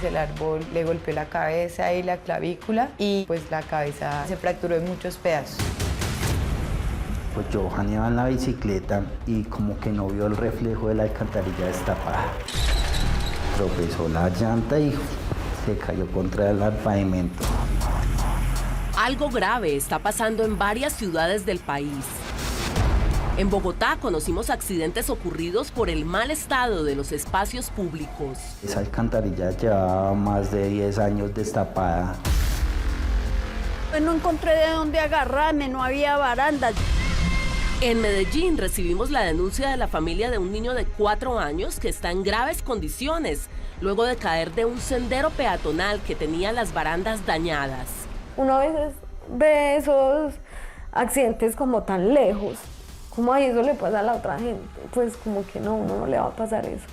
El árbol le golpeó la cabeza y la clavícula y pues la cabeza se fracturó en muchos pedazos. Pues Johan iba en la bicicleta y como que no vio el reflejo de la alcantarilla destapada. Tropezó la llanta y se cayó contra el pavimento. Algo grave está pasando en varias ciudades del país. En Bogotá conocimos accidentes ocurridos por el mal estado de los espacios públicos. Esa alcantarilla llevaba más de 10 años destapada. No encontré de dónde agarrarme, no había barandas. En Medellín recibimos la denuncia de la familia de un niño de 4 años que está en graves condiciones luego de caer de un sendero peatonal que tenía las barandas dañadas. Uno a veces ve esos accidentes como tan lejos, como ahí eso le pasa a la otra gente, pues como que no, uno no le va a pasar eso.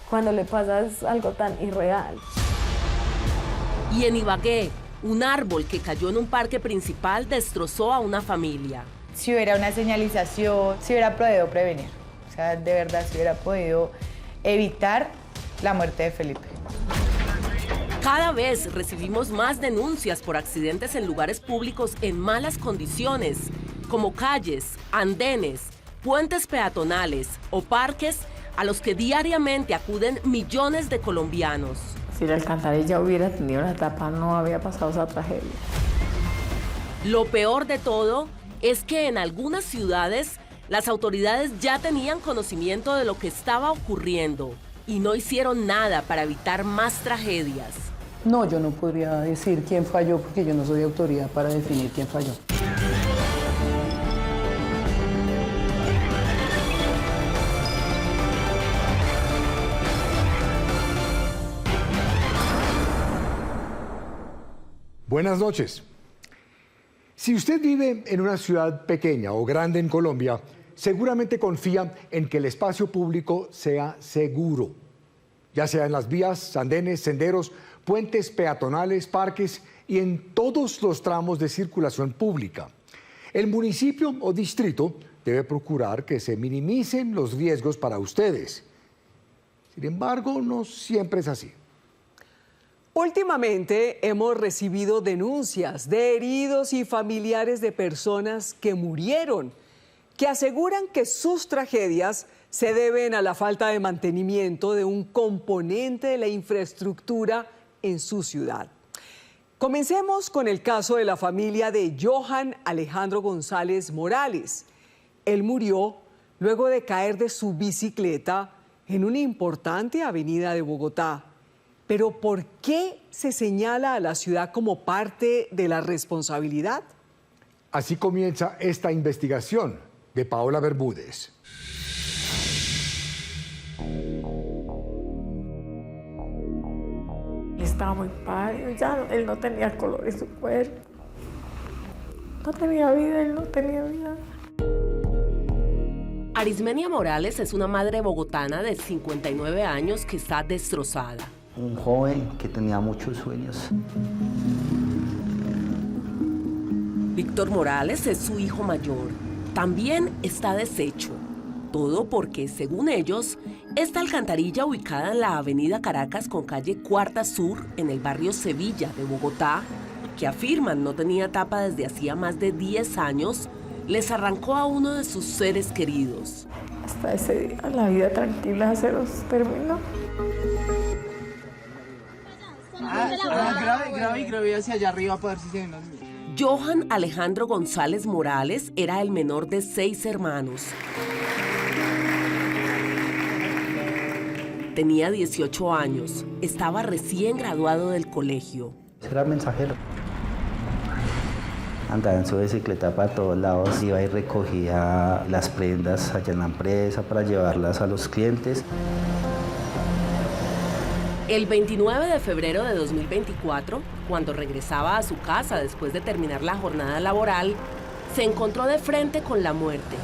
Cuando le pasa es algo tan irreal. Y en Ibagué, un árbol que cayó en un parque principal destrozó a una familia. Si hubiera una señalización, si hubiera podido prevenir, o sea, de verdad, si hubiera podido evitar la muerte de Felipe. Cada vez recibimos más denuncias por accidentes en lugares públicos en malas condiciones, como calles, andenes, puentes peatonales o parques a los que diariamente acuden millones de colombianos. Si la alcantarilla hubiera tenido la tapa, no había pasado esa tragedia. Lo peor de todo es que en algunas ciudades las autoridades ya tenían conocimiento de lo que estaba ocurriendo y no hicieron nada para evitar más tragedias. No, yo no podría decir quién falló porque yo no soy autoridad para definir quién falló. Buenas noches. Si usted vive en una ciudad pequeña o grande en Colombia, seguramente confía en que el espacio público sea seguro, ya sea en las vías, andenes, senderos, puentes peatonales, parques y en todos los tramos de circulación pública. El municipio o distrito debe procurar que se minimicen los riesgos para ustedes. Sin embargo, no siempre es así. Últimamente hemos recibido denuncias de heridos y familiares de personas que murieron, que aseguran que sus tragedias se deben a la falta de mantenimiento de un componente de la infraestructura en su ciudad. Comencemos con el caso de la familia de Johan Alejandro González Morales. Él murió luego de caer de su bicicleta en una importante avenida de Bogotá. Pero ¿por qué se señala a la ciudad como parte de la responsabilidad? Así comienza esta investigación de Paola Bermúdez. Estaba muy pálido, ya él no tenía color en su cuerpo. No tenía vida, él no tenía vida. Arismenia Morales es una madre bogotana de 59 años que está destrozada. Un joven que tenía muchos sueños. Víctor Morales es su hijo mayor. También está deshecho. Todo porque, según ellos, esta alcantarilla ubicada en la avenida Caracas con calle Cuarta Sur, en el barrio Sevilla de Bogotá, que afirman no tenía tapa desde hacía más de 10 años, les arrancó a uno de sus seres queridos. Hasta ese día la vida tranquila se los terminó. Grave hacia allá arriba para ver si se ven las mías. Johan Alejandro González Morales era el menor de 6 hermanos. Tenía 18 años, estaba recién graduado del colegio. Era mensajero. Andaba en su bicicleta para todos lados, iba y recogía las prendas allá en la empresa para llevarlas a los clientes. El 29 de febrero de 2024, cuando regresaba a su casa después de terminar la jornada laboral, se encontró de frente con la muerte.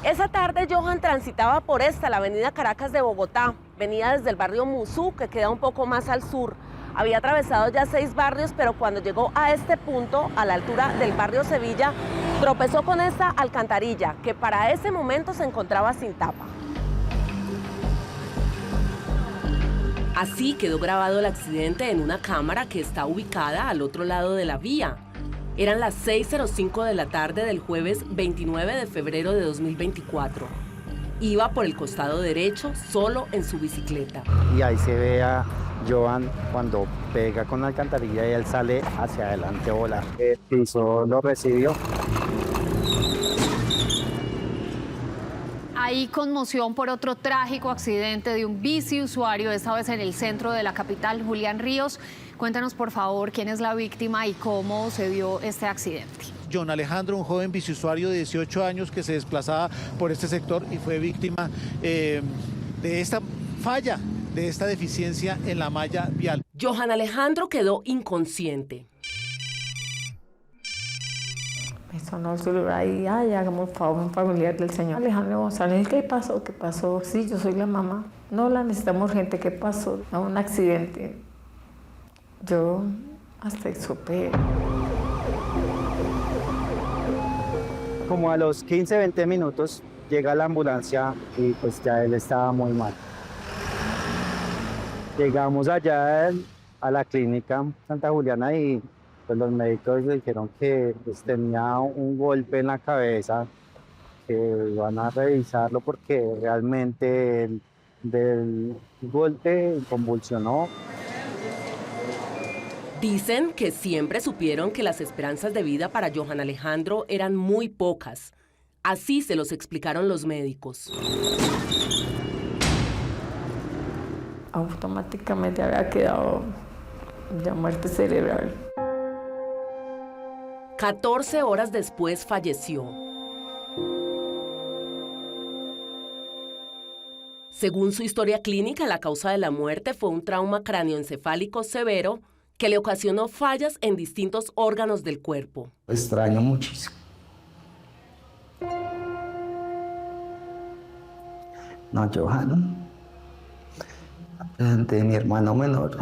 Esa tarde Johan transitaba por la avenida Caracas de Bogotá. Venía desde el barrio Musú, que queda un poco más al sur. Había atravesado ya 6 barrios, pero cuando llegó a este punto, a la altura del barrio Sevilla, tropezó con esta alcantarilla, que para ese momento se encontraba sin tapa. Así quedó grabado el accidente en una cámara que está ubicada al otro lado de la vía. Eran las 6:05 de la tarde del jueves 29 de febrero de 2024. Iba por el costado derecho, solo en su bicicleta. Y ahí se ve a Johan cuando pega con la alcantarilla y él sale hacia adelante a volar. El piso lo recibió. Hay conmoción por otro trágico accidente de un biciusuario, esta vez en el centro de la capital. Julián Ríos, cuéntanos por favor quién es la víctima y cómo se dio este accidente. John Alejandro, un joven biciusuario de 18 años que se desplazaba por este sector y fue víctima de esta falla, de esta deficiencia en la malla vial. Johan Alejandro quedó inconsciente. Me sonó el celular y, hagamos favor, un familiar del señor Alejandro González. ¿Qué pasó? ¿Qué pasó? Sí, yo soy la mamá. No, la necesitamos urgente. ¿Qué pasó? No, un accidente. Yo hasta supe. Como a los 15, 20 minutos llega la ambulancia y pues ya él estaba muy mal. Llegamos allá a la clínica Santa Juliana y pues los médicos le dijeron que pues, tenía un golpe en la cabeza, que van a revisarlo porque realmente del golpe convulsionó. Dicen que siempre supieron que las esperanzas de vida para Johan Alejandro eran muy pocas. Así se los explicaron los médicos. Automáticamente había quedado ya muerte cerebral. 14 horas después falleció. Según su historia clínica, la causa de la muerte fue un trauma cráneoencefálico severo que le ocasionó fallas en distintos órganos del cuerpo. Extraño muchísimo. No, Johan, de mi hermano menor,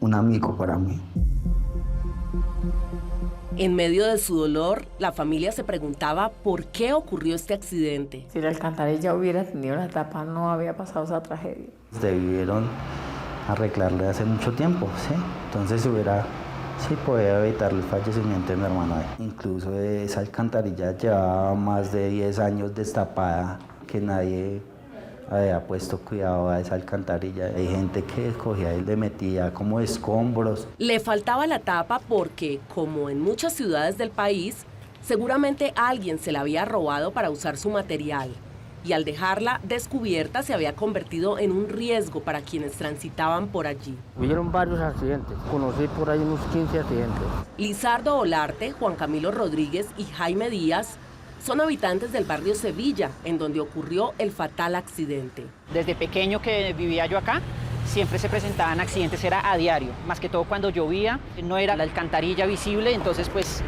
un amigo para mí. En medio de su dolor, la familia se preguntaba por qué ocurrió este accidente. Si la alcantarilla hubiera tenido la tapa, no había pasado esa tragedia. Debieron arreglarle hace mucho tiempo, ¿sí? Entonces sí podía evitar el fallecimiento de mi hermano. Incluso esa alcantarilla llevaba más de 10 años destapada, que nadie había puesto cuidado a esa alcantarilla. Hay gente que cogía y le metía como escombros. Le faltaba la tapa porque, como en muchas ciudades del país, seguramente alguien se la había robado para usar su material. Y al dejarla descubierta se había convertido en un riesgo para quienes transitaban por allí. Hubieron varios accidentes, conocí por ahí unos 15 accidentes. Lizardo Olarte, Juan Camilo Rodríguez y Jaime Díaz son habitantes del barrio Sevilla, en donde ocurrió el fatal accidente. Desde pequeño que vivía yo acá, siempre se presentaban accidentes, era a diario, más que todo cuando llovía, no era la alcantarilla visible, entonces pues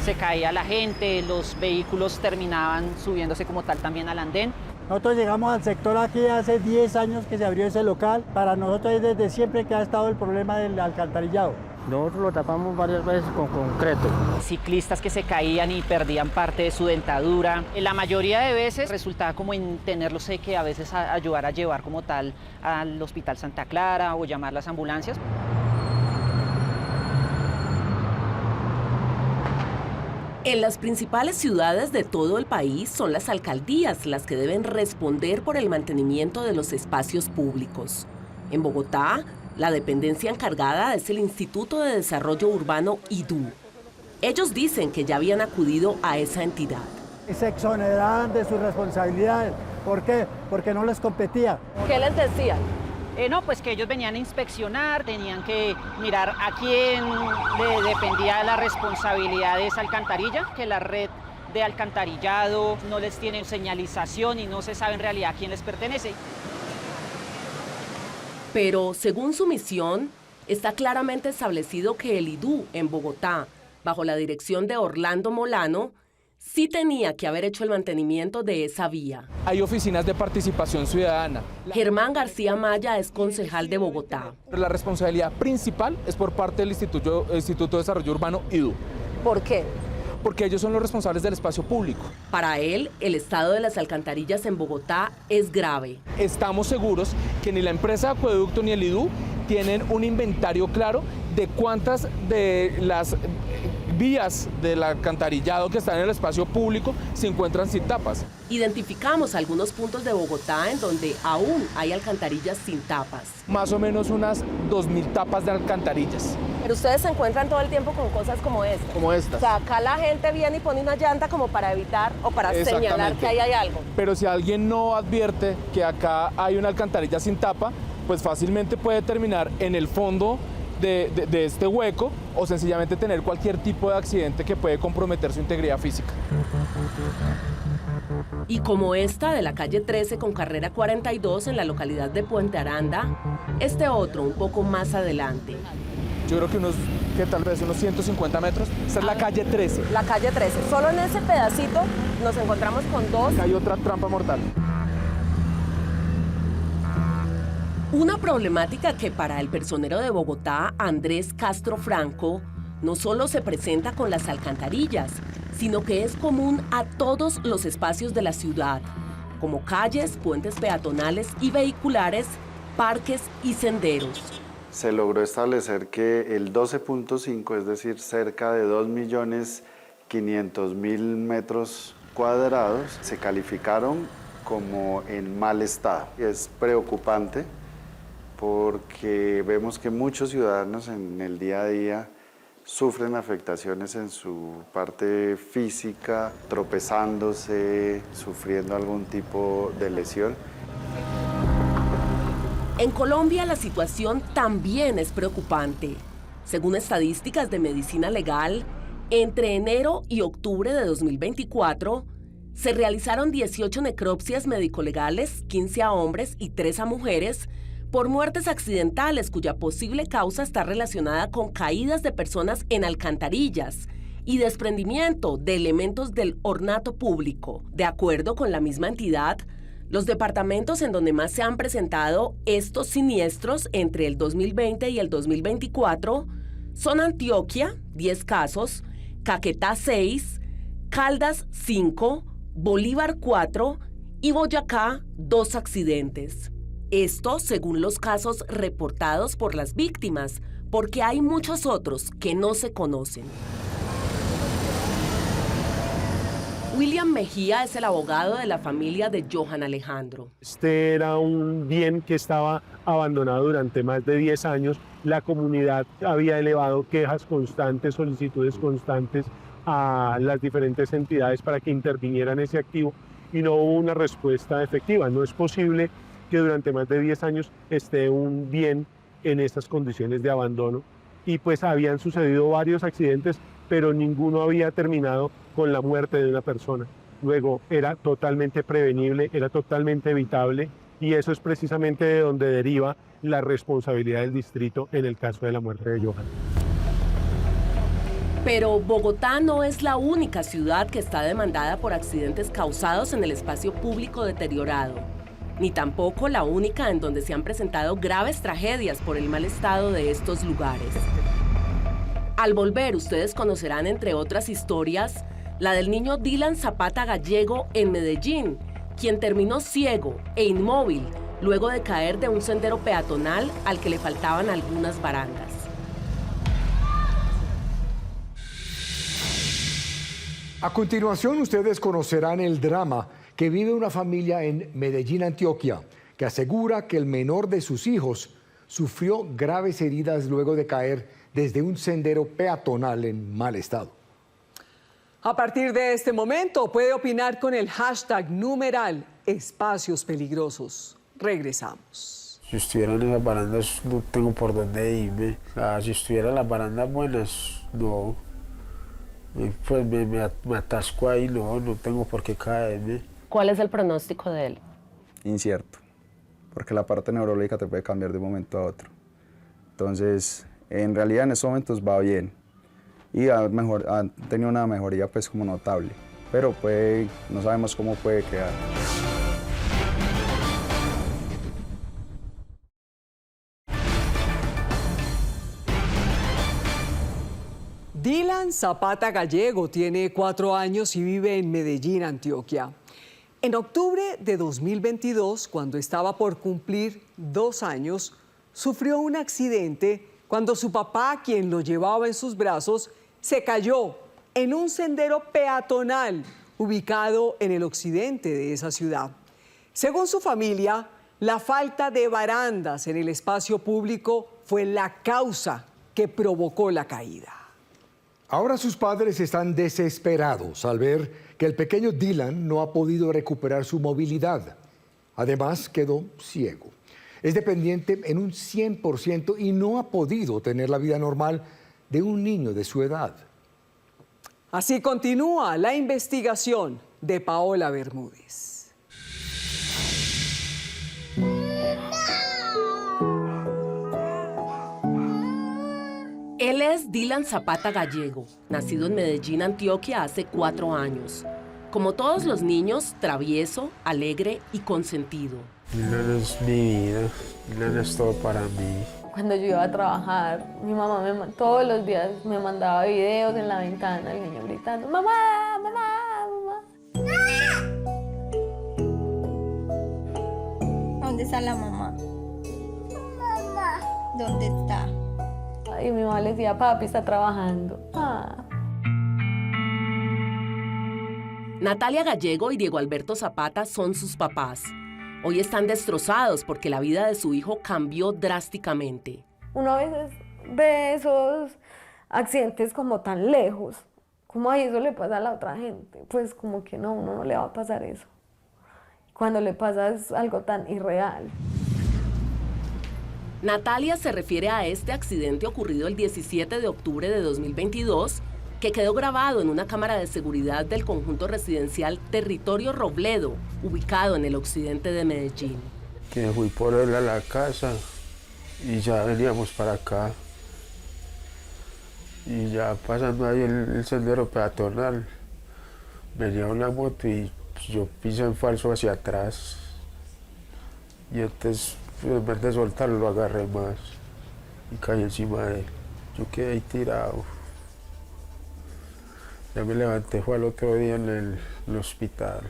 se caía la gente, los vehículos terminaban subiéndose como tal también al andén. Nosotros llegamos al sector aquí hace 10 años que se abrió ese local. Para nosotros es desde siempre que ha estado el problema del alcantarillado. Nosotros lo tapamos varias veces con concreto. Ciclistas que se caían y perdían parte de su dentadura. La mayoría de veces resultaba como en tenerlos que a veces ayudar a llevar como tal al Hospital Santa Clara o llamar las ambulancias. En las principales ciudades de todo el país son las alcaldías las que deben responder por el mantenimiento de los espacios públicos. En Bogotá, la dependencia encargada es el Instituto de Desarrollo Urbano IDU. Ellos dicen que ya habían acudido a esa entidad. Se exoneraban de sus responsabilidades. ¿Por qué? Porque no les competía. ¿Qué les decían? No, pues que ellos venían a inspeccionar, tenían que mirar a quién le dependía la responsabilidad de esa alcantarilla, que la red de alcantarillado no les tiene señalización y no se sabe en realidad a quién les pertenece. Pero, según su misión, está claramente establecido que el IDU en Bogotá, bajo la dirección de Orlando Molano, sí tenía que haber hecho el mantenimiento de esa vía. Hay oficinas de participación ciudadana. Germán García Maya es concejal de Bogotá. La responsabilidad principal es por parte del Instituto de Desarrollo Urbano IDU. ¿Por qué? Porque ellos son los responsables del espacio público. Para él, el estado de las alcantarillas en Bogotá es grave. Estamos seguros que ni la empresa de acueducto ni el IDU tienen un inventario claro de cuántas de las vías del alcantarillado que están en el espacio público se encuentran sin tapas. Identificamos algunos puntos de Bogotá en donde aún hay alcantarillas sin tapas. Más o menos unas 2.000 tapas de alcantarillas. Pero ustedes se encuentran todo el tiempo con cosas como esta. Como estas. O sea, acá la gente viene y pone una llanta como para evitar o para señalar que ahí hay algo. Pero si alguien no advierte que acá hay una alcantarilla sin tapa, pues fácilmente puede terminar en el fondo de este hueco o sencillamente tener cualquier tipo de accidente que puede comprometer su integridad física. Y como esta de la calle 13 con carrera 42 en la localidad de Puente Aranda, este otro un poco más adelante. Yo creo que tal vez unos 150 metros. Esta es la calle 13. La calle 13. Solo en ese pedacito nos encontramos con dos. Acá hay otra trampa mortal. Una problemática que para el personero de Bogotá, Andrés Castro Franco, no solo se presenta con las alcantarillas, sino que es común a todos los espacios de la ciudad, como calles, puentes peatonales y vehiculares, parques y senderos. Se logró establecer que el 12.5, es decir, cerca de 2.500.000 metros cuadrados, se calificaron como en mal estado. Es preocupante porque vemos que muchos ciudadanos en el día a día sufren afectaciones en su parte física, tropezándose, sufriendo algún tipo de lesión. En Colombia la situación también es preocupante. Según estadísticas de medicina legal, entre enero y octubre de 2024 se realizaron 18 necropsias médico-legales, 15 a hombres y 3 a mujeres, por muertes accidentales cuya posible causa está relacionada con caídas de personas en alcantarillas y desprendimiento de elementos del ornato público. De acuerdo con la misma entidad, los departamentos en donde más se han presentado estos siniestros entre el 2020 y el 2024 son Antioquia, 10 casos, Caquetá, 6, Caldas, 5, Bolívar, 4 y Boyacá, 2 accidentes. Esto según los casos reportados por las víctimas, porque hay muchos otros que no se conocen. William Mejía es el abogado de la familia de Johan Alejandro. Este era un bien que estaba abandonado durante más de 10 años. La comunidad había elevado quejas constantes, solicitudes constantes a las diferentes entidades para que intervinieran ese activo y no hubo una respuesta efectiva. No es posible que durante más de 10 años esté un bien en estas condiciones de abandono. Y pues habían sucedido varios accidentes, pero ninguno había terminado con la muerte de una persona. Luego era totalmente prevenible, era totalmente evitable, y eso es precisamente de donde deriva la responsabilidad del distrito en el caso de la muerte de Johan. Pero Bogotá no es la única ciudad que está demandada por accidentes causados en el espacio público deteriorado, ni tampoco la única en donde se han presentado graves tragedias por el mal estado de estos lugares. Al volver, ustedes conocerán, entre otras historias, la del niño Dylan Zapata Gallego en Medellín, quien terminó ciego e inmóvil luego de caer de un sendero peatonal al que le faltaban algunas barandas. A continuación, ustedes conocerán el drama que vive una familia en Medellín, Antioquia, que asegura que el menor de sus hijos sufrió graves heridas luego de caer desde un sendero peatonal en mal estado. A partir de este momento puede opinar con el hashtag numeral Espacios Peligrosos. Regresamos. Si estuvieran en las barandas no tengo por dónde irme. O sea, si estuvieran las barandas buenas, no. Pues me atasco ahí, no tengo por qué caerme. ¿Cuál es el pronóstico de él? Incierto, porque la parte neurológica te puede cambiar de un momento a otro. Entonces, en realidad en estos momentos va bien y ha tenido una mejoría pues como notable, pero no sabemos cómo puede quedar. Dylan Zapata Gallego tiene 4 años y vive en Medellín, Antioquia. En octubre de 2022, cuando estaba por cumplir 2 años, sufrió un accidente cuando su papá, quien lo llevaba en sus brazos, se cayó en un sendero peatonal ubicado en el occidente de esa ciudad. Según su familia, la falta de barandas en el espacio público fue la causa que provocó la caída. Ahora sus padres están desesperados al ver que el pequeño Dylan no ha podido recuperar su movilidad. Además, quedó ciego. Es dependiente en un 100% y no ha podido tener la vida normal de un niño de su edad. Así continúa la investigación de Paola Bermúdez. Él es Dylan Zapata Gallego, nacido en Medellín, Antioquia, hace 4 años. Como todos los niños, travieso, alegre y consentido. Dylan es mi vida, Dylan es todo para mí. Cuando yo iba a trabajar, mi mamá todos los días me mandaba videos en la ventana, el niño gritando, ¡mamá, mamá, mamá! ¿Dónde está la mamá? Mamá. ¿Dónde está? Y mi mamá le decía, papi está trabajando. Ah. Natalia Gallego y Diego Alberto Zapata son sus papás. Hoy están destrozados porque la vida de su hijo cambió drásticamente. Uno a veces ve esos accidentes como tan lejos, como ahí eso le pasa a la otra gente, pues como que no, uno no le va a pasar eso. Cuando le pasa es algo tan irreal. Natalia se refiere a este accidente ocurrido el 17 de octubre de 2022, que quedó grabado en una cámara de seguridad del conjunto residencial Territorio Robledo, ubicado en el occidente de Medellín. Que fui por él a la casa y ya veníamos para acá. Y ya pasando ahí el sendero peatonal, venía una moto y yo pisé en falso hacia atrás. Y entonces, en vez de soltarlo, lo agarré más y caí encima de él. Yo quedé ahí tirado. Ya me levanté, fue al otro día en el hospital.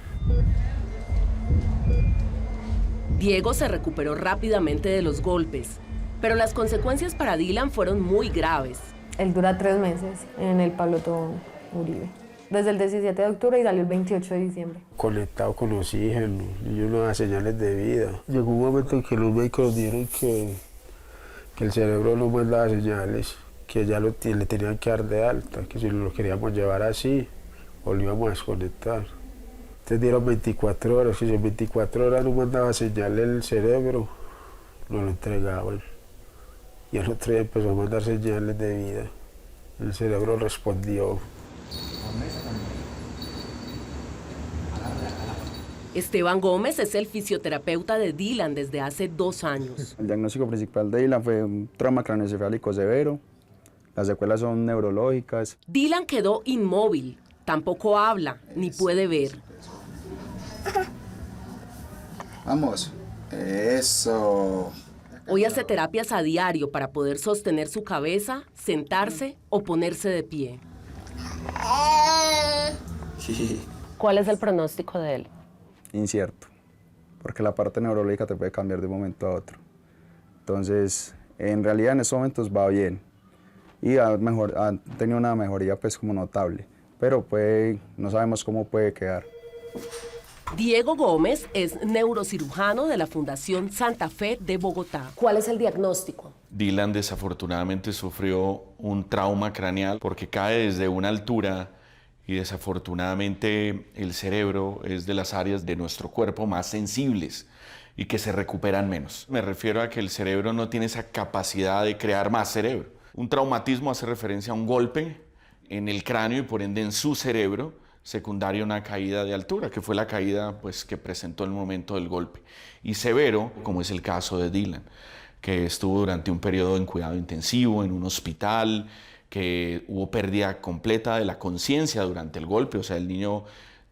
Diego se recuperó rápidamente de los golpes, pero las consecuencias para Dylan fueron muy graves. Él dura 3 meses en el Pablo Tobón Uribe. Desde el 17 de octubre y salió el 28 de diciembre. Conectado con oxígeno y unas señales de vida. Llegó un momento en que los médicos dijeron que el cerebro no mandaba señales, que ya le tenían que dar de alta, que si lo queríamos llevar así, o lo íbamos a desconectar. Entonces dieron 24 horas, si en 24 horas no mandaba señal el cerebro, no lo entregaban. Y el otro día empezó a mandar señales de vida. El cerebro respondió. Esteban Gómez es el fisioterapeuta de Dylan desde hace 2 años. El diagnóstico principal de Dylan fue un trauma craneoencefálico severo. Las secuelas son neurológicas. Dylan quedó inmóvil, tampoco habla ni puede ver. Vamos, eso. Hoy hace terapias a diario para poder sostener su cabeza, sentarse o ponerse de pie. ¿Cuál es el pronóstico de él? Incierto, porque la parte neurológica te puede cambiar de un momento a otro. Entonces, en realidad en estos momentos va bien y ha tenido una mejoría pues como notable, pero no sabemos cómo puede quedar. Diego Gómez es neurocirujano de la Fundación Santa Fe de Bogotá. ¿Cuál es el diagnóstico? Dylan desafortunadamente sufrió un trauma craneal porque cae desde una altura y desafortunadamente el cerebro es de las áreas de nuestro cuerpo más sensibles y que se recuperan menos. Me refiero a que el cerebro no tiene esa capacidad de crear más cerebro. Un traumatismo hace referencia a un golpe en el cráneo y por ende en su cerebro, secundaria a una caída de altura, que fue la caída pues, que presentó el momento del golpe. Y severo, como es el caso de Dylan, que estuvo durante un periodo en cuidado intensivo, en un hospital, que hubo pérdida completa de la conciencia durante el golpe, o sea, el niño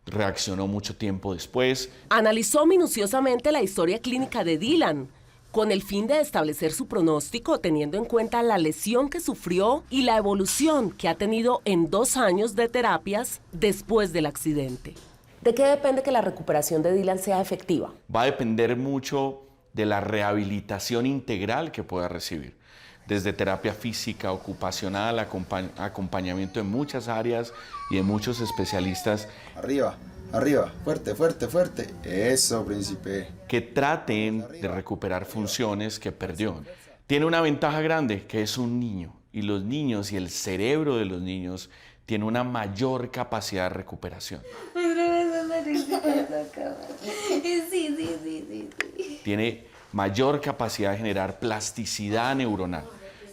reaccionó mucho tiempo después. Analizó minuciosamente la historia clínica de Dylan, con el fin de establecer su pronóstico, teniendo en cuenta la lesión que sufrió y la evolución que ha tenido en 2 años de terapias después del accidente. ¿De qué depende que la recuperación de Dylan sea efectiva? Va a depender mucho de la rehabilitación integral que pueda recibir, desde terapia física, ocupacional, acompañamiento en muchas áreas y de muchos especialistas. Arriba, arriba, fuerte, fuerte, fuerte. Eso, príncipe. Que traten de recuperar funciones que perdió. Tiene una ventaja grande, que es un niño, y los niños y el cerebro de los niños tiene una mayor capacidad de recuperación. Tiene mayor capacidad de generar plasticidad neuronal.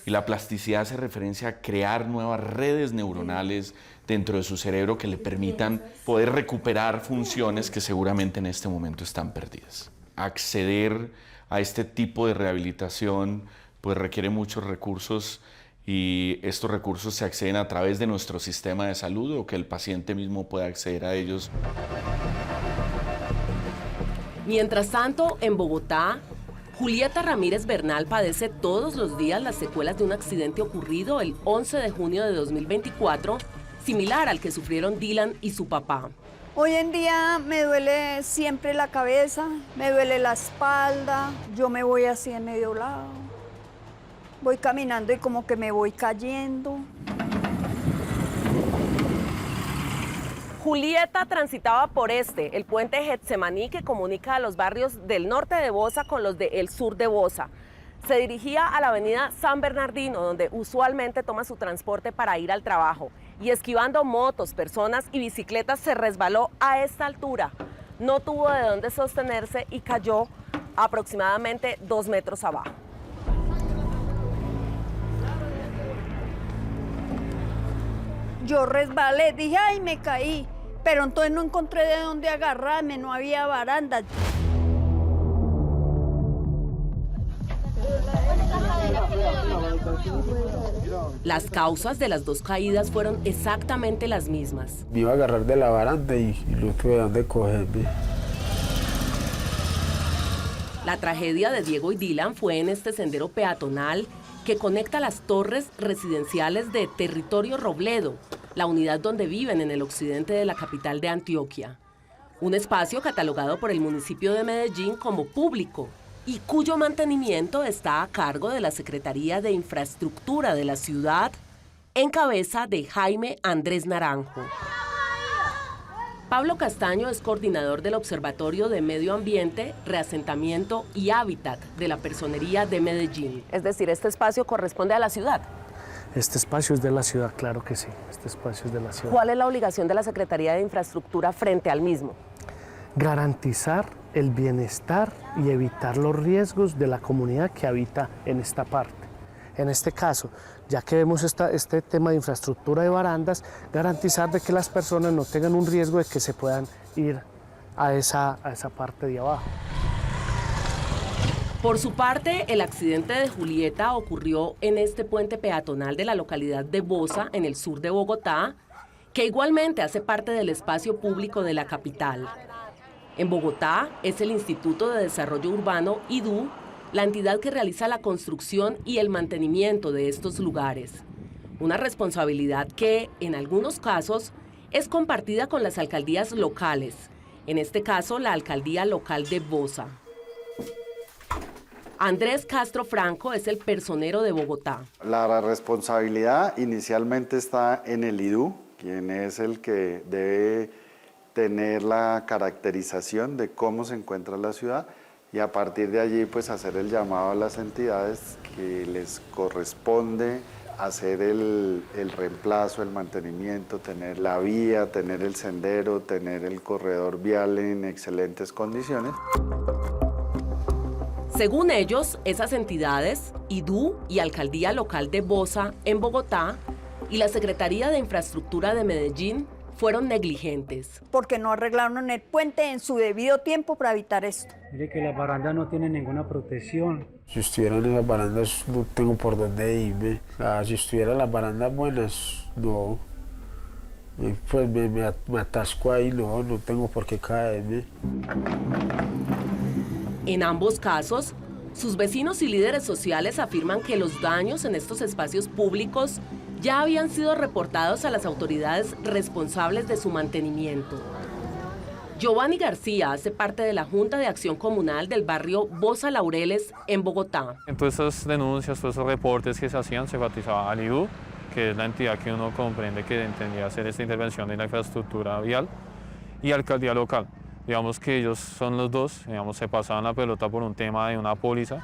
Y la plasticidad hace referencia a crear nuevas redes neuronales dentro de su cerebro que le permitan poder recuperar funciones que seguramente en este momento están perdidas. Acceder a este tipo de rehabilitación pues requiere muchos recursos, y estos recursos se acceden a través de nuestro sistema de salud o que el paciente mismo pueda acceder a ellos. Mientras tanto, en Bogotá, Julieta Ramírez Bernal padece todos los días las secuelas de un accidente ocurrido el 11 de junio de 2024, similar al que sufrieron Dylan y su papá. Hoy en día me duele siempre la cabeza, me duele la espalda, yo me voy así en medio lado. Voy caminando y como que me voy cayendo. Julieta transitaba por el puente Getsemaní que comunica a los barrios del norte de Bosa con los del sur de Bosa. Se dirigía a la avenida San Bernardino, donde usualmente toma su transporte para ir al trabajo. Y esquivando motos, personas y bicicletas se resbaló a esta altura. No tuvo de dónde sostenerse y cayó aproximadamente 2 metros abajo. Yo resbalé, dije, ay, me caí, pero entonces no encontré de dónde agarrarme, no había baranda. Las causas de las dos caídas fueron exactamente las mismas. Me iba a agarrar de la baranda y no tuve dónde cogerme. La tragedia de Diego y Dylan fue en este sendero peatonal que conecta las torres residenciales de Territorio Robledo, la unidad donde viven en el occidente de la capital de Antioquia. Un espacio catalogado por el municipio de Medellín como público y cuyo mantenimiento está a cargo de la Secretaría de Infraestructura de la ciudad, en cabeza de Jaime Andrés Naranjo. Pablo Castaño es coordinador del Observatorio de Medio Ambiente, Reasentamiento y Hábitat de la Personería de Medellín. Es decir, ¿este espacio corresponde a la ciudad? Este espacio es de la ciudad, claro que sí. Este espacio es de la ciudad. ¿Cuál es la obligación de la Secretaría de Infraestructura frente al mismo? Garantizar el bienestar y evitar los riesgos de la comunidad que habita en esta parte. En este caso, ya que vemos este tema de infraestructura de barandas, garantizar de que las personas no tengan un riesgo de que se puedan ir a esa parte de abajo. Por su parte, el accidente de Julieta ocurrió en este puente peatonal de la localidad de Bosa, en el sur de Bogotá, que igualmente hace parte del espacio público de la capital. En Bogotá es el Instituto de Desarrollo Urbano, IDU, la entidad que realiza la construcción y el mantenimiento de estos lugares. Una responsabilidad que, en algunos casos, es compartida con las alcaldías locales, en este caso la Alcaldía Local de Bosa. Andrés Castro Franco es el personero de Bogotá. La responsabilidad inicialmente está en el IDU, quien es el que debe tener la caracterización de cómo se encuentra la ciudad, y a partir de allí pues hacer el llamado a las entidades que les corresponde hacer el reemplazo, el mantenimiento, tener la vía, tener el sendero, tener el corredor vial en excelentes condiciones. Según ellos, esas entidades, IDU y Alcaldía Local de Bosa en Bogotá y la Secretaría de Infraestructura de Medellín fueron negligentes. Porque no arreglaron el puente en su debido tiempo para evitar esto. Mire que las barandas no tienen ninguna protección. Si estuvieran esas barandas no tengo por dónde irme. Si estuvieran las barandas buenas, no. Pues me atasco ahí, no tengo por qué caerme. En ambos casos, sus vecinos y líderes sociales afirman que los daños en estos espacios públicos ya habían sido reportados a las autoridades responsables de su mantenimiento. Giovanni García hace parte de la Junta de Acción Comunal del barrio Bosa Laureles en Bogotá. En todas esas denuncias, todos esos reportes que se hacían, se enfatizaba al IDU, que es la entidad que uno comprende que entendía hacer esta intervención en la infraestructura vial, y alcaldía local. Digamos que ellos son los dos, digamos, se pasaban la pelota por un tema de una póliza.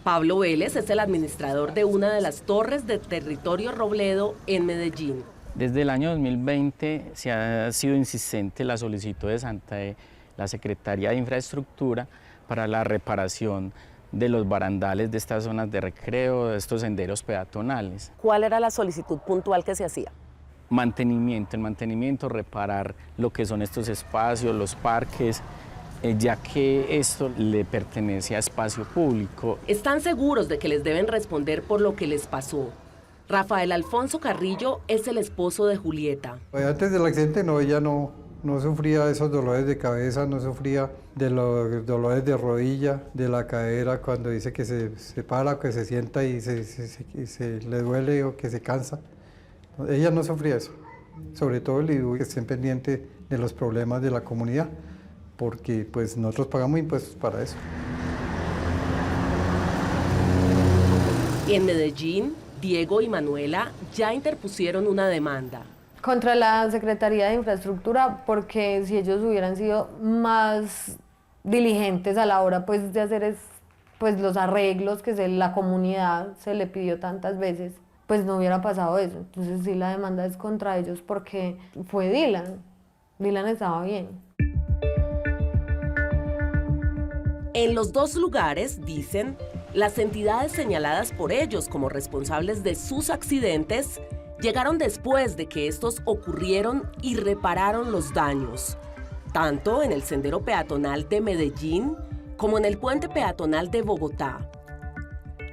Pablo Vélez es el administrador de una de las torres de Territorio Robledo en Medellín. Desde el año 2020 se ha sido insistente la solicitud de la Secretaría de Infraestructura para la reparación de los barandales de estas zonas de recreo, de estos senderos peatonales. ¿Cuál era la solicitud puntual que se hacía? Mantenimiento, reparar lo que son estos espacios, los parques, ya que esto le pertenece a espacio público. Están seguros de que les deben responder por lo que les pasó. Rafael Alfonso Carrillo es el esposo de Julieta. Antes del accidente ella no sufría esos dolores de cabeza, no sufría de los dolores de rodilla, de la cadera, cuando dice que se para, que se sienta y se le duele o que se cansa. Ella no sufría eso, sobre todo el IDU, que estén pendientes de los problemas de la comunidad, porque pues nosotros pagamos impuestos para eso. En Medellín, Diego y Manuela ya interpusieron una demanda. Contra la Secretaría de Infraestructura, porque si ellos hubieran sido más diligentes a la hora pues, de hacer los arreglos que la comunidad se le pidió tantas veces, pues no hubiera pasado eso. Entonces sí, la demanda es contra ellos porque fue Dylan. Dylan estaba bien. En los dos lugares, dicen, las entidades señaladas por ellos como responsables de sus accidentes llegaron después de que estos ocurrieron y repararon los daños, tanto en el sendero peatonal de Medellín como en el puente peatonal de Bogotá.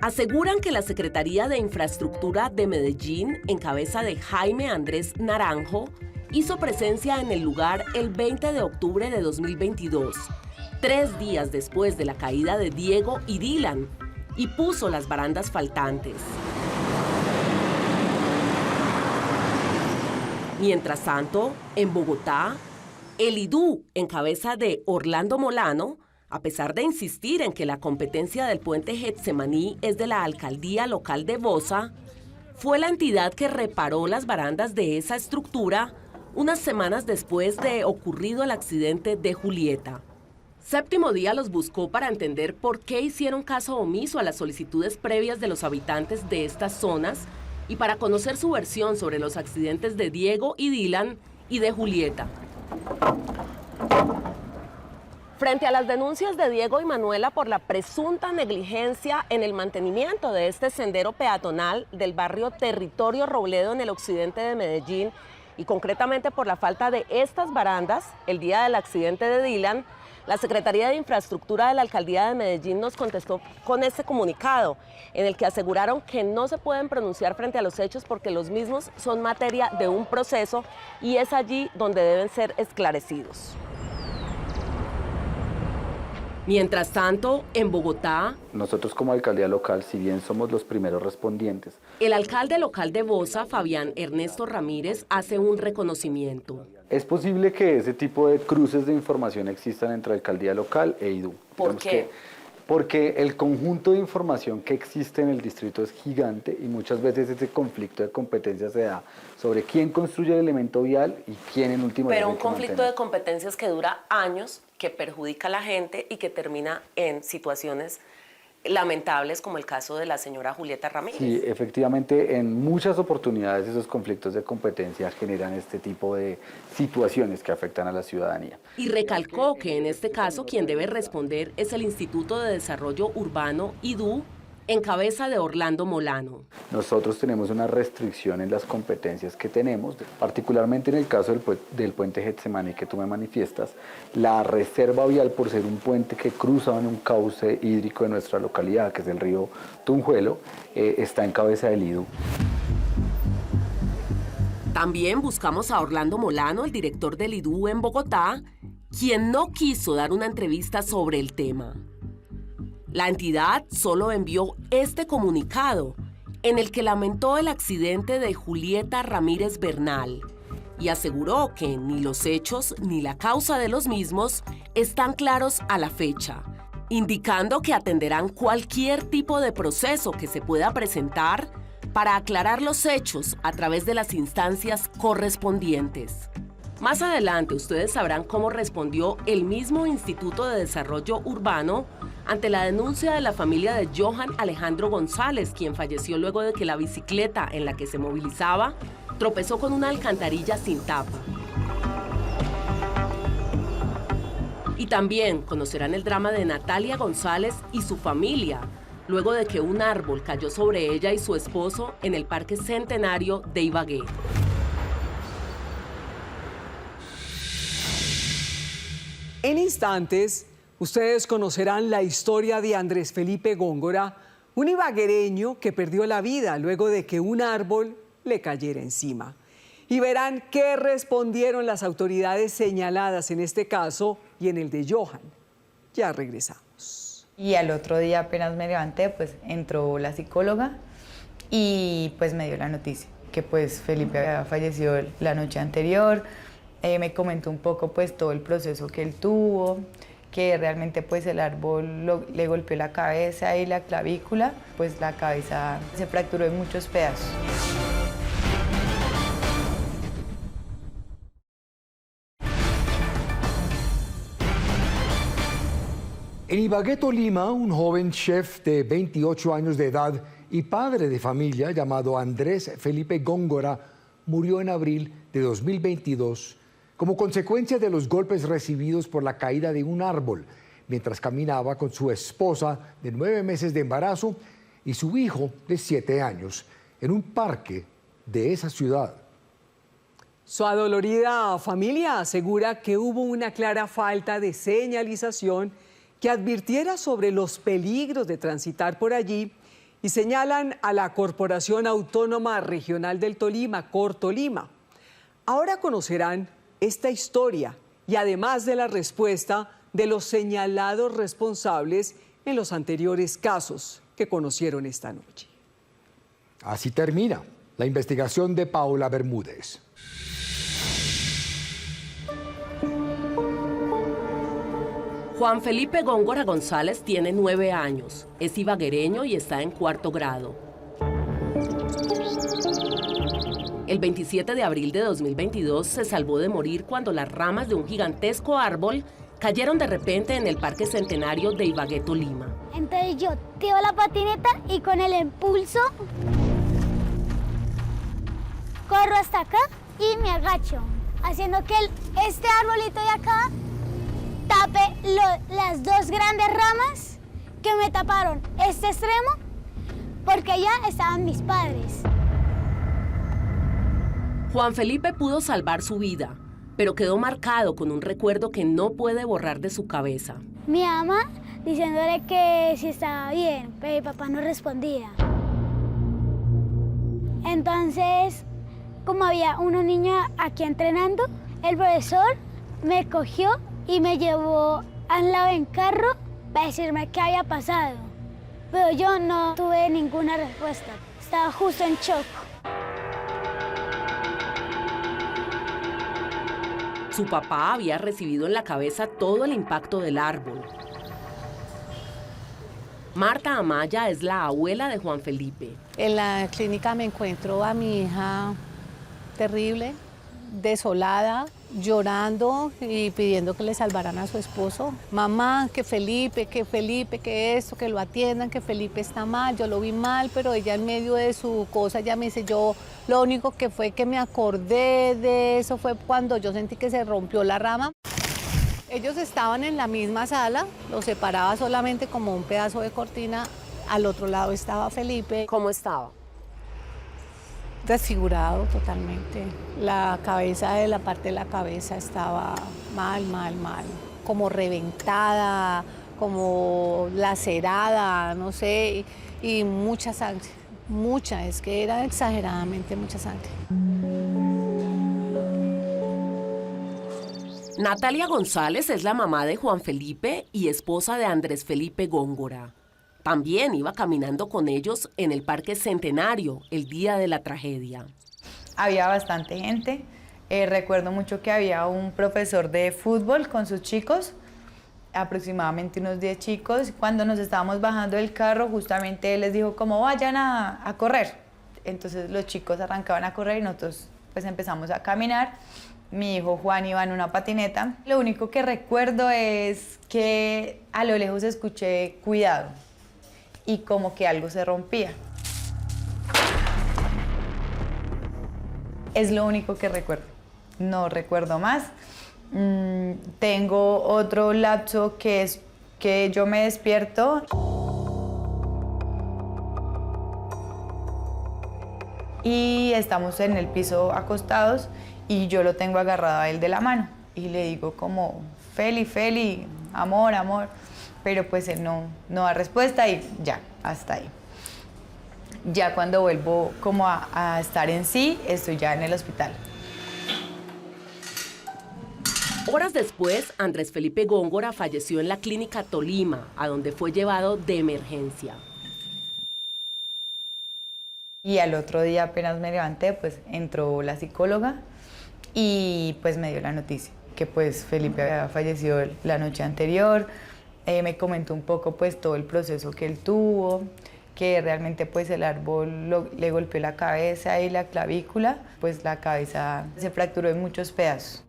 Aseguran que la Secretaría de Infraestructura de Medellín, en cabeza de Jaime Andrés Naranjo, hizo presencia en el lugar el 20 de octubre de 2022, 3 días después de la caída de Diego y Dylan, y puso las barandas faltantes. Mientras tanto, en Bogotá, el IDU, en cabeza de Orlando Molano, a pesar de insistir en que la competencia del puente Getsemaní es de la alcaldía local de Bosa, fue la entidad que reparó las barandas de esa estructura unas semanas después de ocurrido el accidente de Julieta. Séptimo Día los buscó para entender por qué hicieron caso omiso a las solicitudes previas de los habitantes de estas zonas y para conocer su versión sobre los accidentes de Diego y Dylan y de Julieta. Frente a las denuncias de Diego y Manuela por la presunta negligencia en el mantenimiento de este sendero peatonal del barrio Territorio Robledo en el occidente de Medellín y concretamente por la falta de estas barandas el día del accidente de Dylan, la Secretaría de Infraestructura de la Alcaldía de Medellín nos contestó con este comunicado, en el que aseguraron que no se pueden pronunciar frente a los hechos porque los mismos son materia de un proceso y es allí donde deben ser esclarecidos. Mientras tanto, en Bogotá, nosotros como alcaldía local, si bien somos los primeros respondientes, el alcalde local de Bosa, Fabián Ernesto Ramírez, hace un reconocimiento. Es posible que ese tipo de cruces de información existan entre alcaldía local e IDU. ¿Por qué? Porque el conjunto de información que existe en el distrito es gigante y muchas veces ese conflicto de competencias se da sobre quién construye el elemento vial y quién en último Pero un conflicto de competencias que dura años, que perjudica a la gente y que termina en situaciones lamentables como el caso de la señora Julieta Ramírez. Sí, efectivamente, en muchas oportunidades esos conflictos de competencia generan este tipo de situaciones que afectan a la ciudadanía. Y recalcó que en este caso quien debe responder es el Instituto de Desarrollo Urbano, IDU, en cabeza de Orlando Molano. Nosotros tenemos una restricción en las competencias que tenemos, particularmente en el caso del puente Getsemaní que tú me manifiestas. La reserva vial, por ser un puente que cruza en un cauce hídrico de nuestra localidad, que es el río Tunjuelo, está en cabeza del IDU. También buscamos a Orlando Molano, el director del IDU en Bogotá, quien no quiso dar una entrevista sobre el tema. La entidad solo envió este comunicado, en el que lamentó el accidente de Julieta Ramírez Bernal y aseguró que ni los hechos ni la causa de los mismos están claros a la fecha, indicando que atenderán cualquier tipo de proceso que se pueda presentar para aclarar los hechos a través de las instancias correspondientes. Más adelante ustedes sabrán cómo respondió el mismo Instituto de Desarrollo Urbano ante la denuncia de la familia de Johan Alejandro González, quien falleció luego de que la bicicleta en la que se movilizaba tropezó con una alcantarilla sin tapa. Y también conocerán el drama de Natalia González y su familia, luego de que un árbol cayó sobre ella y su esposo en el Parque Centenario de Ibagué. En instantes, ustedes conocerán la historia de Andrés Felipe Góngora, un ibaguereño que perdió la vida luego de que un árbol le cayera encima. Y verán qué respondieron las autoridades señaladas en este caso y en el de Johan. Ya regresamos. Y al otro día apenas me levanté, pues entró la psicóloga y pues me dio la noticia que pues Felipe había fallecido la noche anterior. Me comentó un poco pues todo el proceso que él tuvo, que realmente pues el árbol le golpeó la cabeza y la clavícula, pues la cabeza se fracturó en muchos pedazos. En Ibagué, Tolima, un joven chef de 28 años de edad y padre de familia llamado Andrés Felipe Góngora murió en abril de 2022 como consecuencia de los golpes recibidos por la caída de un árbol mientras caminaba con su esposa de 9 meses de embarazo y su hijo de 7 años en un parque de esa ciudad. Su adolorida familia asegura que hubo una clara falta de señalización que advirtiera sobre los peligros de transitar por allí y señalan a la Corporación Autónoma Regional del Tolima, Cortolima. Ahora conocerán esta historia y además de la respuesta de los señalados responsables en los anteriores casos que conocieron esta noche. Así termina la investigación de Paola Bermúdez. Juan Felipe Góngora González tiene 9 años, es ibaguereño y está en 4º grado. El 27 de abril de 2022 se salvó de morir cuando las ramas de un gigantesco árbol cayeron de repente en el Parque Centenario de Ibagué, Tolima. Entonces yo tiro la patineta y con el impulso corro hasta acá y me agacho, haciendo que este arbolito de acá tape las dos grandes ramas que me taparon este extremo porque allá estaban mis padres. Juan Felipe pudo salvar su vida, pero quedó marcado con un recuerdo que no puede borrar de su cabeza. Mi mamá diciéndole que si estaba bien, pero mi papá no respondía. Entonces, como había unos niños aquí entrenando, el profesor me cogió y me llevó al lado en carro para decirme qué había pasado. Pero yo no tuve ninguna respuesta, estaba justo en shock. Su papá había recibido en la cabeza todo el impacto del árbol. Marta Amaya es la abuela de Juan Felipe. En la clínica me encuentro a mi hija terrible, desolada, llorando y pidiendo que le salvaran a su esposo. Mamá, que Felipe, que esto, que lo atiendan, que Felipe está mal, yo lo vi mal, pero ella en medio de su cosa ya me dice, yo lo único que fue que me acordé de eso fue cuando yo sentí que se rompió la rama. Ellos estaban en la misma sala, los separaba solamente como un pedazo de cortina, al otro lado estaba Felipe. ¿Cómo estaba? Desfigurado totalmente. La cabeza, de la parte de la cabeza estaba mal, como reventada, como lacerada, no sé, y mucha sangre, mucha, es que era exageradamente mucha sangre. Natalia González es la mamá de Juan Felipe y esposa de Andrés Felipe Góngora. También iba caminando con ellos en el Parque Centenario el día de la tragedia. Había bastante gente, Recuerdo mucho que había un profesor de fútbol con sus chicos, aproximadamente unos 10 chicos. Cuando nos estábamos bajando del carro, justamente él les dijo como vayan a correr. Entonces los chicos arrancaban a correr y nosotros pues empezamos a caminar. Mi hijo Juan iba en una patineta. Lo único que recuerdo es que a lo lejos escuché cuidado y como que algo se rompía. Es lo único que recuerdo, no recuerdo más. Tengo otro lapso que es que yo me despierto y estamos en el piso acostados y yo lo tengo agarrado a él de la mano y le digo como Feli, amor, pero pues él no da respuesta y ya, hasta ahí. Ya cuando vuelvo como a estar en sí, estoy ya en el hospital. Horas después, Andrés Felipe Góngora falleció en la clínica Tolima, a donde fue llevado de emergencia. Y al otro día apenas me levanté, pues entró la psicóloga y pues me dio la noticia que pues Felipe había fallecido la noche anterior. Me comentó un poco pues todo el proceso que él tuvo, que realmente pues el árbol le golpeó la cabeza y la clavícula, pues la cabeza se fracturó en muchos pedazos.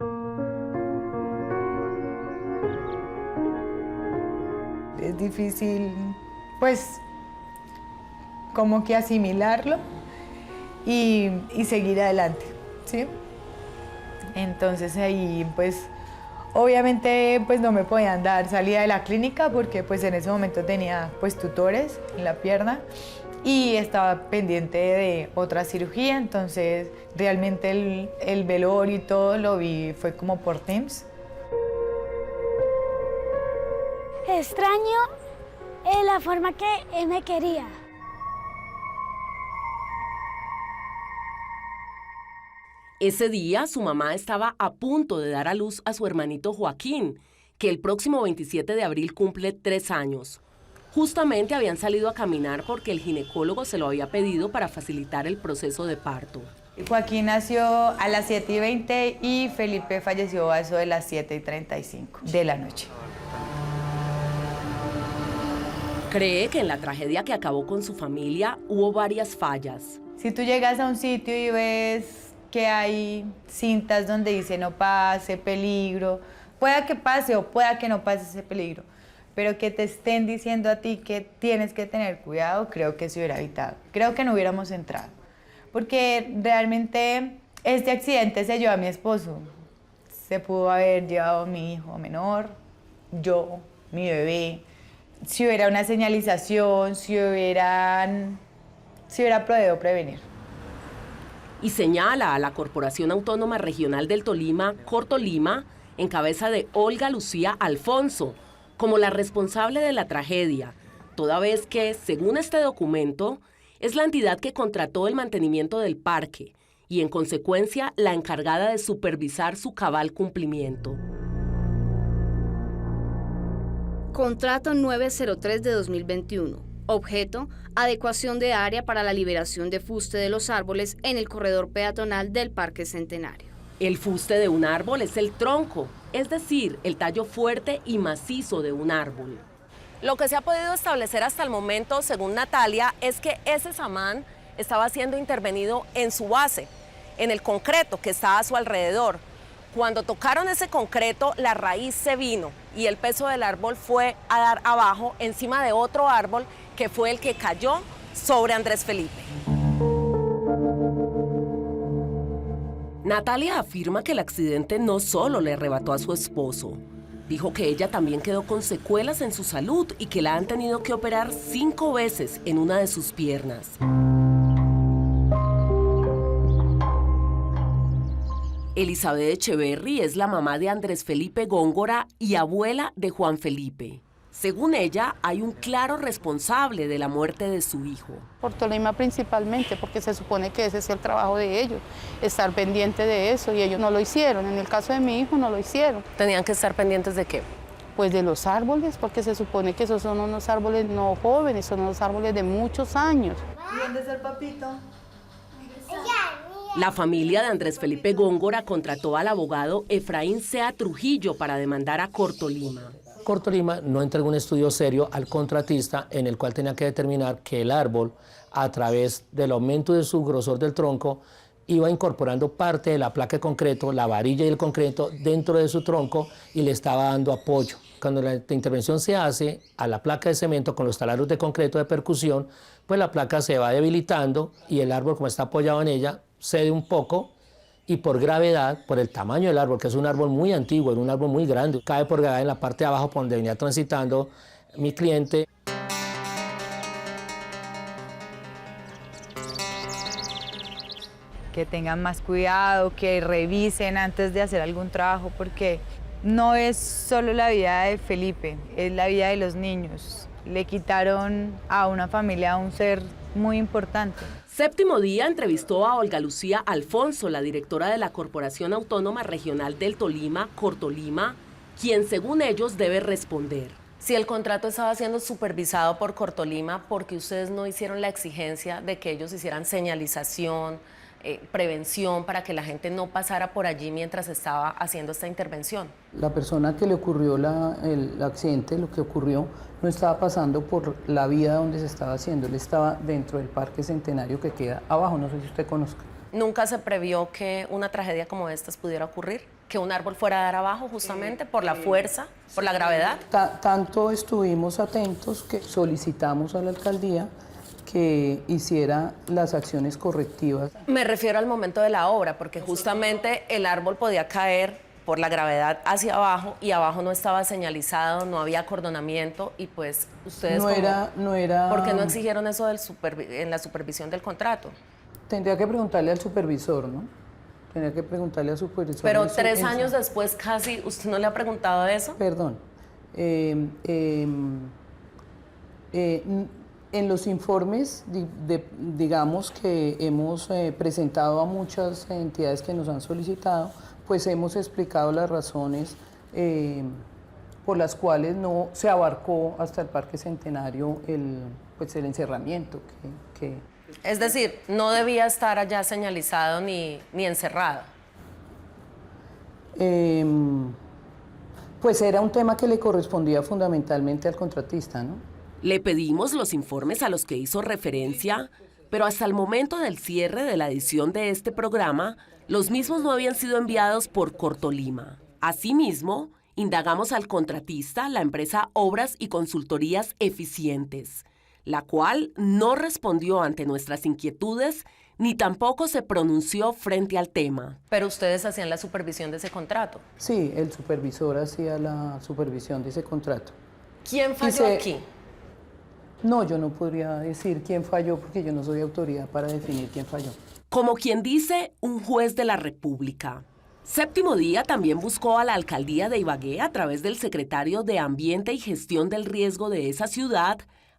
Es difícil pues como que asimilarlo y seguir adelante, ¿sí? Entonces ahí pues obviamente pues no me podían dar salida de la clínica porque pues en ese momento tenía pues tutores en la pierna y estaba pendiente de otra cirugía, entonces realmente el velorio y todo lo vi, fue como por Teams. Extraño la forma que él me quería. Ese día, su mamá estaba a punto de dar a luz a su hermanito Joaquín, que el próximo 27 de abril cumple 3 años. Justamente habían salido a caminar porque el ginecólogo se lo había pedido para facilitar el proceso de parto. Joaquín nació a las 7:20 y Felipe falleció a eso de las 7:35 de la noche. Cree que en la tragedia que acabó con su familia hubo varias fallas. Si tú llegas a un sitio y ves que hay cintas donde dice no pase, peligro, pueda que pase o pueda que no pase ese peligro, pero que te estén diciendo a ti que tienes que tener cuidado, creo que se hubiera evitado. Creo que no hubiéramos entrado, porque realmente este accidente se llevó a mi esposo. Se pudo haber llevado a mi hijo menor, yo, mi bebé. Si hubiera una señalización, si hubiera podido prevenir. Y señala a la Corporación Autónoma Regional del Tolima, Cortolima, en cabeza de Olga Lucía Alfonso, como la responsable de la tragedia, toda vez que, según este documento, es la entidad que contrató el mantenimiento del parque y, en consecuencia, la encargada de supervisar su cabal cumplimiento. Contrato 903 de 2021. Objeto, adecuación de área para la liberación de fuste de los árboles en el corredor peatonal del Parque Centenario. El fuste de un árbol es el tronco, es decir, el tallo fuerte y macizo de un árbol. Lo que se ha podido establecer hasta el momento, según Natalia, es que ese samán estaba siendo intervenido en su base, en el concreto que está a su alrededor. Cuando tocaron ese concreto, la raíz se vino y el peso del árbol fue a dar abajo, encima de otro árbol, que fue el que cayó sobre Andrés Felipe. Natalia afirma que el accidente no solo le arrebató a su esposo. Dijo que ella también quedó con secuelas en su salud y que la han tenido que operar 5 veces en una de sus piernas. Elizabeth Echeverry es la mamá de Andrés Felipe Góngora y abuela de Juan Felipe. Según ella, hay un claro responsable de la muerte de su hijo. Por Tolima principalmente, porque se supone que ese es el trabajo de ellos, estar pendiente de eso, y ellos no lo hicieron. En el caso de mi hijo no lo hicieron. ¿Tenían que estar pendientes de qué? Pues de los árboles, porque se supone que esos son unos árboles no jóvenes, son unos árboles de muchos años. ¿Y dónde está el papito? La familia de Andrés Felipe Góngora contrató al abogado Efraín Sea Trujillo para demandar a Cortolima. Cortolima no entregó un estudio serio al contratista en el cual tenía que determinar que el árbol, a través del aumento de su grosor del tronco, iba incorporando parte de la placa de concreto, la varilla y el concreto dentro de su tronco y le estaba dando apoyo. Cuando la intervención se hace a la placa de cemento con los taladros de concreto de percusión, pues la placa se va debilitando y el árbol, como está apoyado en ella, cede un poco y por gravedad, por el tamaño del árbol, que es un árbol muy antiguo, es un árbol muy grande, cae por gravedad en la parte de abajo por donde venía transitando mi cliente. Que tengan más cuidado, que revisen antes de hacer algún trabajo, porque no es solo la vida de Felipe, es la vida de los niños. Le quitaron a una familia a un ser muy importante. Séptimo Día entrevistó a Olga Lucía Alfonso, la directora de la Corporación Autónoma Regional del Tolima, Cortolima, quien según ellos debe responder. Si el contrato estaba siendo supervisado por Cortolima, ¿por qué ustedes no hicieron la exigencia de que ellos hicieran señalización, prevención para que la gente no pasara por allí mientras estaba haciendo esta intervención? La persona que le ocurrió el accidente, lo que ocurrió, no estaba pasando por la vía donde se estaba haciendo, él estaba dentro del Parque Centenario que queda abajo, no sé si usted conozca. ¿Nunca se previó que una tragedia como esta pudiera ocurrir? ¿Que un árbol fuera a dar abajo justamente por la fuerza, por la gravedad? Tanto estuvimos atentos que solicitamos a la alcaldía que hiciera las acciones correctivas. Me refiero al momento de la obra, porque justamente el árbol podía caer por la gravedad hacia abajo y abajo no estaba señalizado, no había acordonamiento y pues ustedes no era. ¿Por qué no exigieron eso en la supervisión del contrato? Tendría que preguntarle al supervisor, ¿no? Tendría que preguntarle al supervisor. Pero 3 años después casi, ¿usted no le ha preguntado eso? Perdón. En los informes, digamos que hemos presentado a muchas entidades que nos han solicitado, pues hemos explicado las razones por las cuales no se abarcó hasta el Parque Centenario el encerramiento. Es decir, no debía estar allá señalizado ni encerrado. Pues era un tema que le correspondía fundamentalmente al contratista, ¿no? Le pedimos los informes a los que hizo referencia, pero hasta el momento del cierre de la edición de este programa, los mismos no habían sido enviados por Cortolima. Asimismo, indagamos al contratista, la empresa Obras y Consultorías Eficientes, la cual no respondió ante nuestras inquietudes ni tampoco se pronunció frente al tema. ¿Pero ustedes hacían la supervisión de ese contrato? Sí, el supervisor hacía la supervisión de ese contrato. ¿Quién falló aquí? No, yo no podría decir quién falló porque yo no soy autoridad para definir quién falló. Como quien dice, un juez de la República. Séptimo Día también buscó a la alcaldía de Ibagué a través del secretario de Ambiente y Gestión del Riesgo de esa ciudad,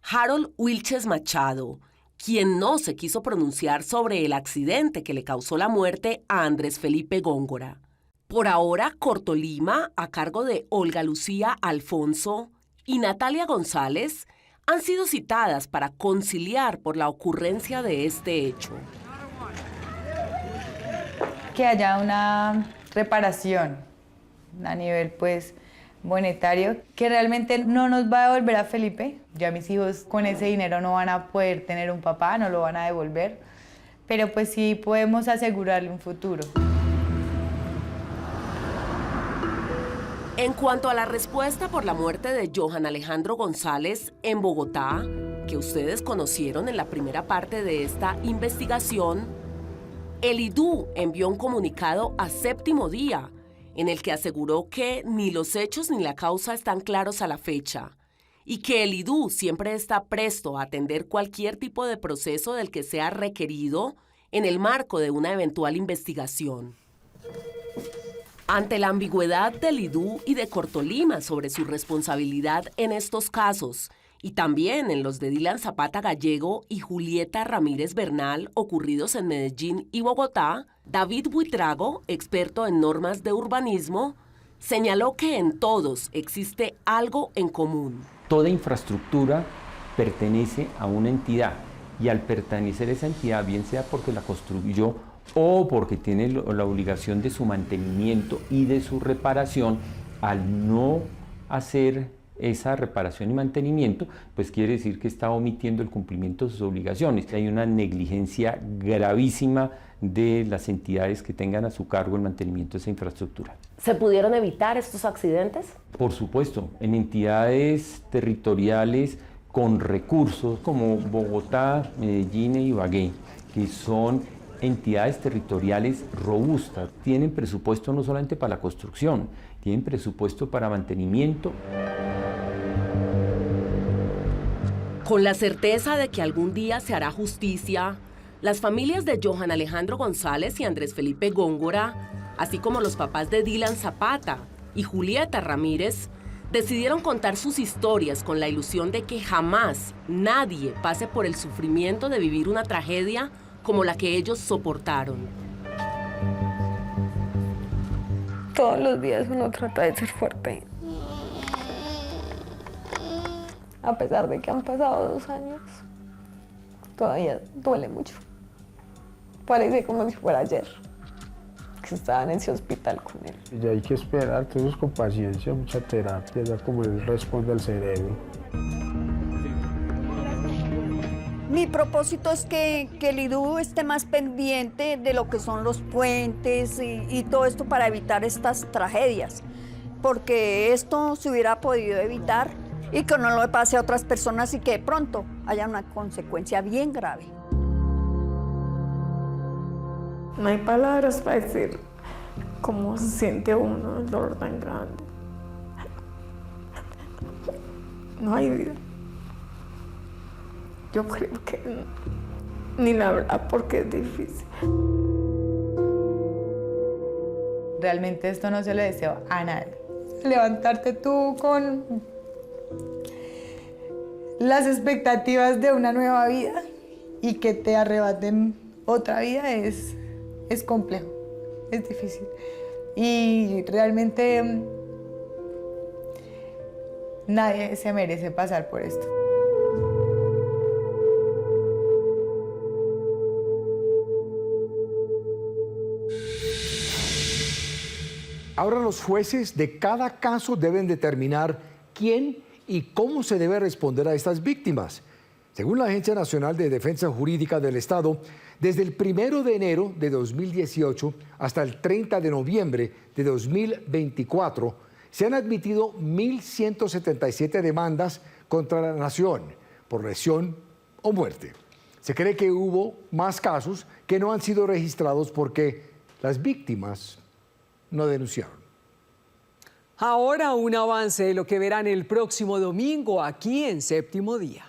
Harold Wilches Machado, quien no se quiso pronunciar sobre el accidente que le causó la muerte a Andrés Felipe Góngora. Por ahora, Cortolima, a cargo de Olga Lucía Alfonso y Natalia González, han sido citadas para conciliar por la ocurrencia de este hecho. Que haya una reparación a nivel monetario, que realmente no nos va a devolver a Felipe. Ya mis hijos con ese dinero no van a poder tener un papá, no lo van a devolver, pero pues sí podemos asegurarle un futuro. En cuanto a la respuesta por la muerte de Johan Alejandro González en Bogotá, que ustedes conocieron en la primera parte de esta investigación, el IDU envió un comunicado a Séptimo Día, en el que aseguró que ni los hechos ni la causa están claros a la fecha, y que el IDU siempre está presto a atender cualquier tipo de proceso del que sea requerido en el marco de una eventual investigación. Ante la ambigüedad del IDU y de Cortolima sobre su responsabilidad en estos casos, y también en los de Dylan Zapata Gallego y Julieta Ramírez Bernal ocurridos en Medellín y Bogotá, David Buitrago, experto en normas de urbanismo, señaló que en todos existe algo en común. Toda infraestructura pertenece a una entidad y al pertenecer a esa entidad, bien sea porque la construyó o porque tiene la obligación de su mantenimiento y de su reparación, al no hacer esa reparación y mantenimiento, pues quiere decir que está omitiendo el cumplimiento de sus obligaciones. Hay una negligencia gravísima de las entidades que tengan a su cargo el mantenimiento de esa infraestructura. ¿Se pudieron evitar estos accidentes? Por supuesto, en entidades territoriales con recursos como Bogotá, Medellín e Ibagué, que son entidades territoriales robustas, tienen presupuesto no solamente para la construcción, tienen presupuesto para mantenimiento. Con la certeza de que algún día se hará justicia, las familias de Johan Alejandro González y Andrés Felipe Góngora, así como los papás de Dylan Zapata y Julieta Ramírez, decidieron contar sus historias con la ilusión de que jamás nadie pase por el sufrimiento de vivir una tragedia como la que ellos soportaron. Todos los días uno trata de ser fuerte. A pesar de que han pasado 2 años, todavía duele mucho. Parece como si fuera ayer que estaba en ese hospital con él. Y hay que esperar, entonces con paciencia, mucha terapia, ya como él responde al cerebro. Mi propósito es que el IDU esté más pendiente de lo que son los puentes y todo esto para evitar estas tragedias, porque esto se hubiera podido evitar y que no lo pase a otras personas y que de pronto haya una consecuencia bien grave. No hay palabras para decir cómo se siente uno el dolor tan grande. No hay vida. Yo creo que ni la verdad, porque es difícil. Realmente esto no se lo deseo a nadie. Levantarte tú con las expectativas de una nueva vida y que te arrebaten otra vida es complejo, es difícil. Y realmente nadie se merece pasar por esto. Ahora los jueces de cada caso deben determinar quién y cómo se debe responder a estas víctimas. Según la Agencia Nacional de Defensa Jurídica del Estado, desde el 1 de enero de 2018 hasta el 30 de noviembre de 2024, se han admitido 1.177 demandas contra la nación por lesión o muerte. Se cree que hubo más casos que no han sido registrados porque las víctimas no denunciaron. Ahora un avance de lo que verán el próximo domingo aquí en Séptimo Día.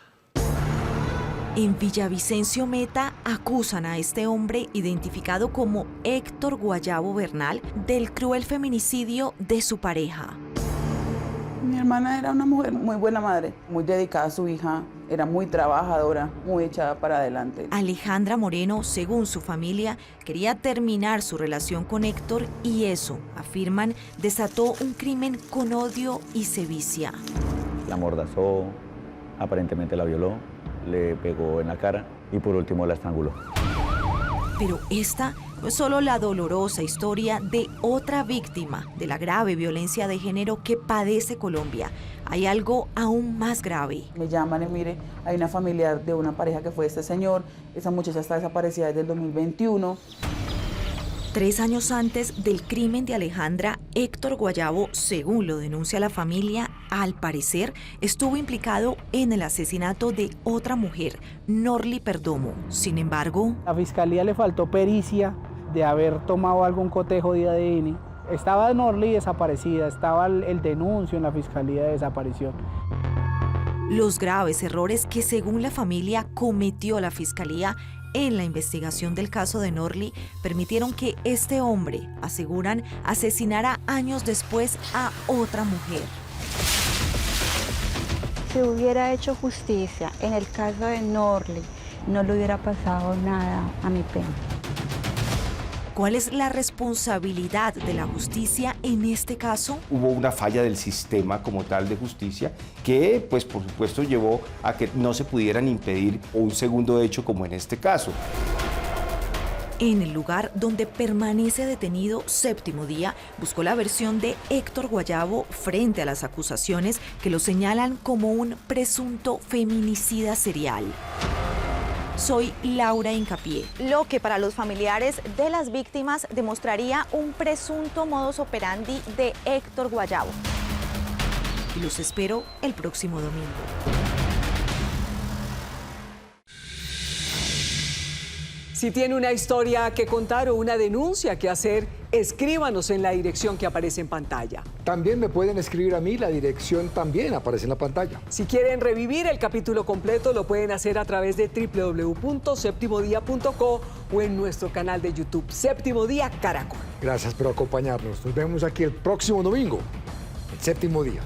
En Villavicencio Meta acusan a este hombre identificado como Héctor Guayabo Bernal del cruel feminicidio de su pareja. Mi hermana era una mujer muy buena madre, muy dedicada a su hija, era muy trabajadora, muy echada para adelante. Alejandra Moreno, según su familia, quería terminar su relación con Héctor y eso, afirman, desató un crimen con odio y sevicia. La amordazó, aparentemente la violó, le pegó en la cara y por último la estranguló. Pero esta no es solo la dolorosa historia de otra víctima de la grave violencia de género que padece Colombia. Hay algo aún más grave. Me llaman y mire, hay una familiar de una pareja que fue este señor, esa muchacha está desaparecida desde el 2021. 3 años antes del crimen de Alejandra, Héctor Guayabo, según lo denuncia la familia, al parecer estuvo implicado en el asesinato de otra mujer, Norly Perdomo. Sin embargo, a la fiscalía le faltó pericia de haber tomado algún cotejo de ADN. Estaba Norly desaparecida, estaba el denuncio en la fiscalía de desaparición. Los graves errores que según la familia cometió la fiscalía en la investigación del caso de Norly permitieron que este hombre, aseguran, asesinara años después a otra mujer. Si hubiera hecho justicia en el caso de Norly, no le hubiera pasado nada a mi pena. ¿Cuál es la responsabilidad de la justicia en este caso? Hubo una falla del sistema como tal de justicia que, pues, por supuesto, llevó a que no se pudieran impedir un segundo hecho como en este caso. En el lugar donde permanece detenido Séptimo Día, buscó la versión de Héctor Guayabo frente a las acusaciones que lo señalan como un presunto feminicida serial. Soy Laura Hincapié. Lo que para los familiares de las víctimas demostraría un presunto modus operandi de Héctor Guayabo. Y los espero el próximo domingo. Si tiene una historia que contar o una denuncia que hacer, escríbanos en la dirección que aparece en pantalla. También me pueden escribir a mí, la dirección también aparece en la pantalla. Si quieren revivir el capítulo completo, lo pueden hacer a través de www.septimodia.co o en nuestro canal de YouTube, Séptimo Día Caracol. Gracias por acompañarnos. Nos vemos aquí el próximo domingo, el Séptimo Día.